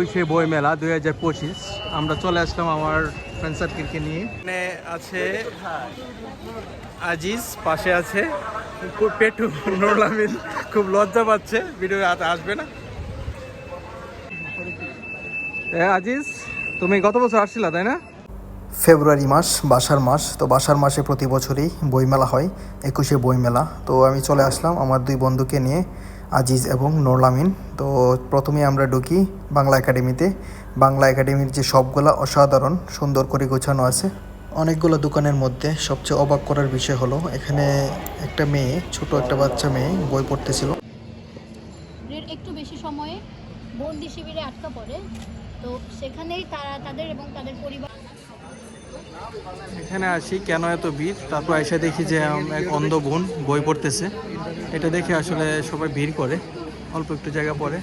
21শে বই মেলা 2025। আমরা চলে আসলাম আমার ফ্রেন্ড সার্কেলকে নিয়ে। এখানে আছে আজিজ, পাশে আছে পেটু, নুরুল আমিন খুব লজ্জা পাচ্ছে, ভিডিও আসবে না। আজিজ, তুমি গত বছর আসছিলা তাই না? ফেব্রুয়ারি মাস বাসার মাস, তো বাসার মাসে প্রতি বছরই বইমেলা হয়, 21শে বইমেলা। তো আমি চলে আসলাম আমার দুই বন্ধুকে নিয়ে, আজিজ এবং নুরুল আমিন। তো প্রথমে আমরা ঢুকি বাংলা একাডেমিতে। বাংলা একাডেমির যে সবগুলা অসাধারণ সুন্দর করে গোছানো আছে। অনেকগুলো দোকানের মধ্যে সবচেয়ে অবাক করার বিষয় হলো এখানে একটা মেয়ে, ছোট একটা বাচ্চা মেয়ে বই পড়তেছিল। একটু বেশি সময়ে বন্দি শিবিরে আটকা পড়ে, তো সেখানেই তারা তাদের এবং তাদের পরিবার। এখানে আসি কেন এত ভিড়, তারপর এসে দেখি যে এক অন্ধ বোন বই পড়তেছে। এটা দেখে আসলে সবাই ভিড় করে, অল্প একটু জায়গা পরে।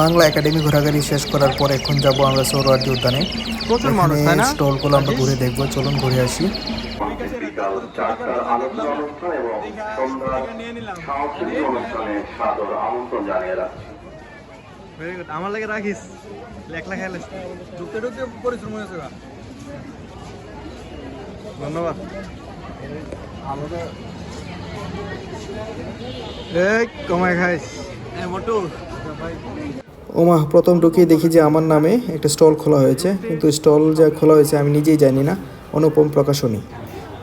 বাংলা একাডেমি ঘোরাঘুরি শেষ করার পর এখন যাব আমরা সোহরাওয়ার্দী উদ্যানে। প্রচুর মানুষ, তাই না? স্টলগুলো আমরা ঘুরে দেখবো, চলুন ঘুরে আসি। বিকাল 4টার আলোচনা অনুষ্ঠান এবং সন্ধ্যার সাংস্কৃতিক অনুষ্ঠানে সাদর আমন্ত্রণ জানিয়ে রাখছি। ভেরি গুড, আমার লাগে রাখিস, লেখলা খেলে ঢুকতে ঢুকতে পরিশ্রম হয়েছে। ধন্যবাদ। এই কমায় খাইস মোটু। ওমা, প্রথম ঢুকিয়ে দেখি যে আমার নামে একটা স্টল খোলা হয়েছে, কিন্তু স্টল যা খোলা হয়েছে আমি নিজেই জানি না। অনুপম প্রকাশনী।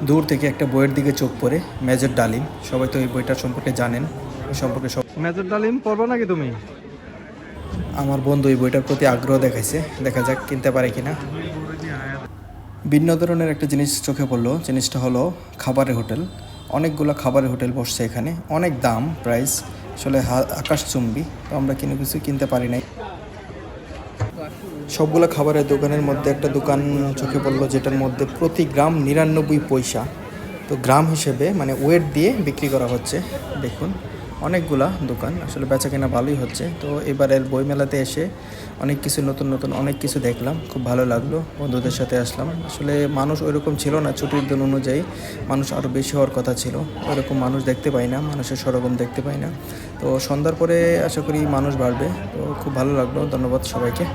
দূর থেকে একটা বইয়ের দিকে চোখ পড়ে, মেজর ডালিম। সবাই তো এই বইটার সম্পর্কে জানেন, এই সম্পর্কে সব। মেজর ডালিম পড়বা নাকি তুমি? আমার বন্ধু এই বইটার প্রতি আগ্রহ দেখাইছে, দেখা যাক কিনতে পারে কিনা। ভিন্ন ধরনের একটা জিনিস চোখে পড়লো, জিনিসটা হলো খাবারের হোটেল। অনেকগুলো খাবারের হোটেল বসছে এখানে, অনেক দাম, প্রাইস আসলে আকাশচুম্বী। তো আমরা কিছু কিনতে পারি নাই। সবগুলো খাবারের দোকানের মধ্যে একটা দোকান চোখে পড়লো, যেটার মধ্যে প্রতি গ্রাম 99 পয়সা। তো গ্রাম হিসেবে মানে ওয়েট দিয়ে বিক্রি করা হচ্ছে। দেখুন অনেকগুলা দোকান, আসলে বেচা কেনা ভালোই হচ্ছে। তো এবারের বইমেলাতে এসে অনেক কিছু নতুন নতুন অনেক কিছু দেখলাম, খুব ভালো লাগলো। বন্ধুদের সাথে আসলাম। আসলে মানুষ ওইরকম ছিল না, ছুটির দিন অনুযায়ী মানুষ আরও বেশি হওয়ার কথা ছিল। ওইরকম মানুষ দেখতে পাই না, মানুষের সরগম দেখতে পাই না। তো সন্ধ্যার পরে আশা করি মানুষ বাড়বে। তো খুব ভালো লাগলো, ধন্যবাদ সবাইকে।